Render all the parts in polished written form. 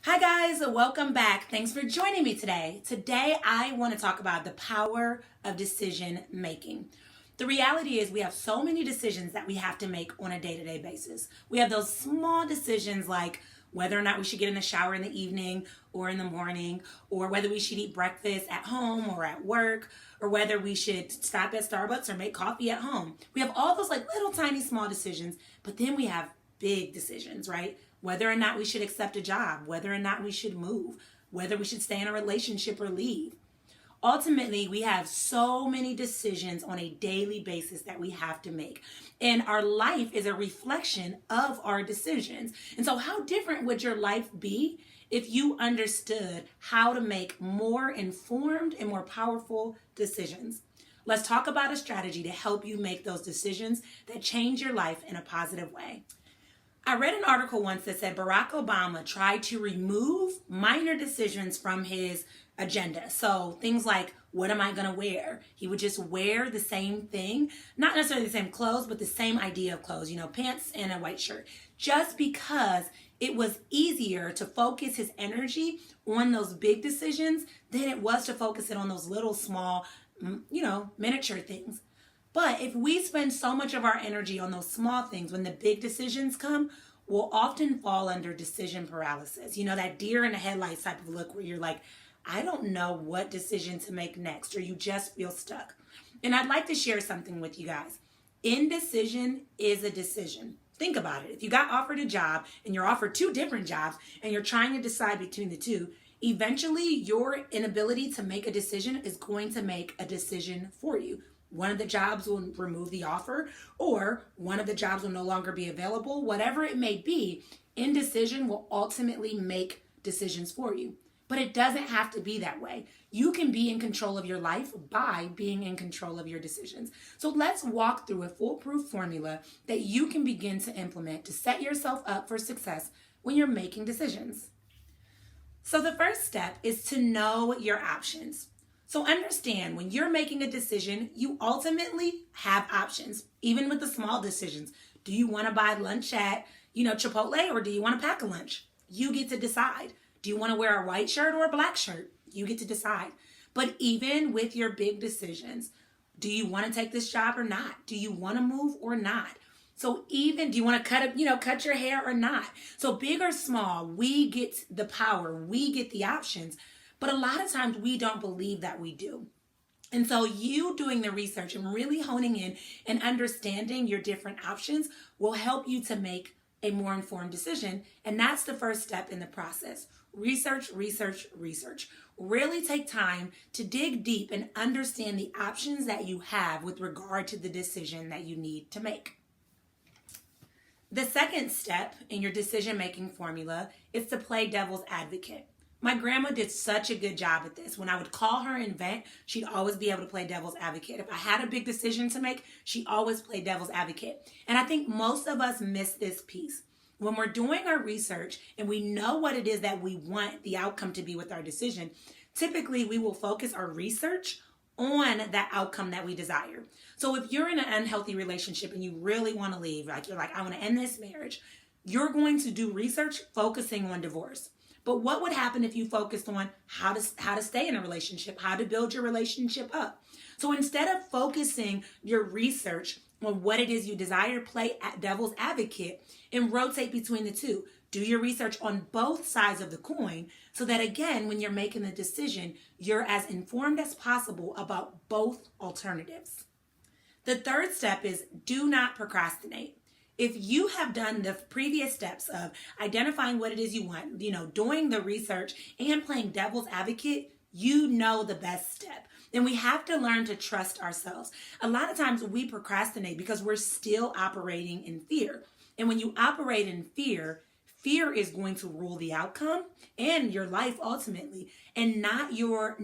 Hi guys, welcome back. Thanks for joining me today. Today I want to talk about the power of decision making. The reality is we have so many decisions that we have to make on a day-to-day basis. We have those small decisions like whether or not we should get in the shower in the evening or in the morning, or whether we should eat breakfast at home or at work, or whether we should stop at Starbucks or make coffee at home. We have all those like little tiny small decisions, but then we have big decisions, right? Whether or not we should accept a job, whether or not we should move, whether we should stay in a relationship or leave. Ultimately, we have so many decisions on a daily basis that we have to make. And our life is a reflection of our decisions. And so, how different would your life be if you understood how to make more informed and more powerful decisions? Let's talk about a strategy to help you make those decisions that change your life in a positive way. I read an article once that said Barack Obama tried to remove minor decisions from his agenda. So things like, what am I going to wear? He would just wear the same thing, not necessarily the same clothes, but the same idea of clothes, pants and a white shirt, just because it was easier to focus his energy on those big decisions than it was to focus it on those little small, miniature things. But if we spend so much of our energy on those small things, when the big decisions come, we'll often fall under decision paralysis. That deer in the headlights type of look where you're like, I don't know what decision to make next, or you just feel stuck. And I'd like to share something with you guys. Indecision is a decision. Think about it. If you got offered a job and you're offered two different jobs and you're trying to decide between the two, eventually your inability to make a decision is going to make a decision for you. One of the jobs will remove the offer, or one of the jobs will no longer be available. Whatever it may be, indecision will ultimately make decisions for you. But it doesn't have to be that way. You can be in control of your life by being in control of your decisions. So let's walk through a foolproof formula that you can begin to implement to set yourself up for success when you're making decisions. So the first step is to know your options. So understand, when you're making a decision, you ultimately have options, even with the small decisions. Do you want to buy lunch at, Chipotle, or do you want to pack a lunch? You get to decide. Do you want to wear a white shirt or a black shirt? You get to decide. But even with your big decisions, do you want to take this job or not? Do you want to move or not? So even, do you want to cut your hair or not? So big or small, we get the power, we get the options. But a lot of times we don't believe that we do. And so you doing the research and really honing in and understanding your different options will help you to make a more informed decision. And that's the first step in the process. Research, research, research. Really take time to dig deep and understand the options that you have with regard to the decision that you need to make. The second step in your decision-making formula is to play devil's advocate. My grandma did such a good job at this. When I would call her and vent, she'd always be able to play devil's advocate. If I had a big decision to make, she always played devil's advocate. And I think most of us miss this piece. When we're doing our research and we know what it is that we want the outcome to be with our decision, typically we will focus our research on that outcome that we desire. So if you're in an unhealthy relationship and you really want to leave, you're like, I want to end this marriage, you're going to do research focusing on divorce. But what would happen if you focused on how to stay in a relationship, how to build your relationship up? So instead of focusing your research on what it is you desire, play devil's advocate and rotate between the two. Do your research on both sides of the coin so that, again, when you're making the decision, you're as informed as possible about both alternatives. The third step is do not procrastinate. If you have done the previous steps of identifying what it is you want, doing the research and playing devil's advocate, you know the best step. Then we have to learn to trust ourselves. A lot of times we procrastinate because we're still operating in fear. And when you operate in fear, fear is going to rule the outcome and your life ultimately, and not your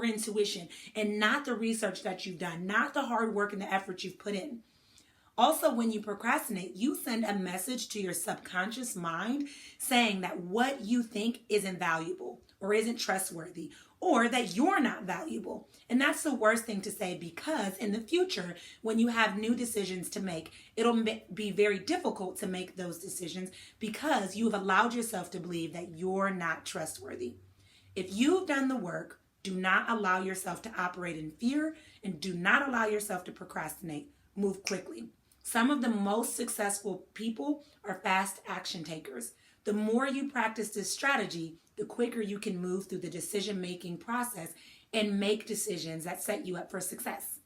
intuition, and not the research that you've done, not the hard work and the effort you've put in. Also, when you procrastinate, you send a message to your subconscious mind saying that what you think isn't valuable or isn't trustworthy or that you're not valuable. And that's the worst thing to say, because in the future, when you have new decisions to make, it'll be very difficult to make those decisions because you've allowed yourself to believe that you're not trustworthy. If you've done the work, do not allow yourself to operate in fear, and do not allow yourself to procrastinate. Move quickly. Some of the most successful people are fast action takers. The more you practice this strategy, the quicker you can move through the decision-making process and make decisions that set you up for success.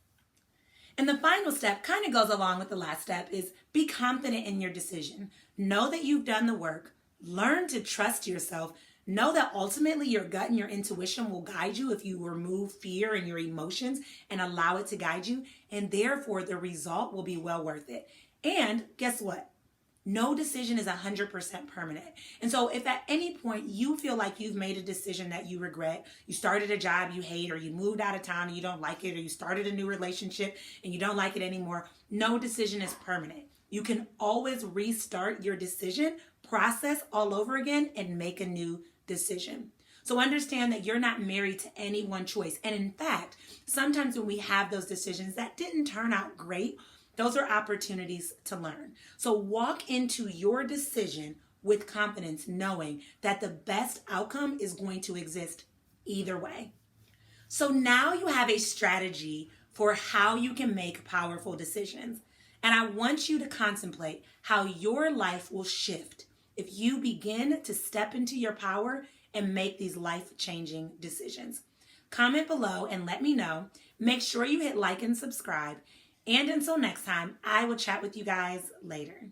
And the final step kind of goes along with the last step is be confident in your decision. Know that you've done the work. Learn to trust yourself. Know that ultimately your gut and your intuition will guide you if you remove fear and your emotions and allow it to guide you. And therefore, the result will be well worth it. And guess what? No decision is 100% permanent. And so if at any point you feel like you've made a decision that you regret, you started a job you hate, or you moved out of town and you don't like it, or you started a new relationship and you don't like it anymore, no decision is permanent. You can always restart your decision process all over again and make a new decision. So understand that you're not married to any one choice. And in fact, sometimes when we have those decisions that didn't turn out great, those are opportunities to learn. So walk into your decision with confidence, knowing that the best outcome is going to exist either way. So now you have a strategy for how you can make powerful decisions. And I want you to contemplate how your life will shift if you begin to step into your power and make these life-changing decisions. Comment below and let me know. Make sure you hit like and subscribe. And until next time, I will chat with you guys later.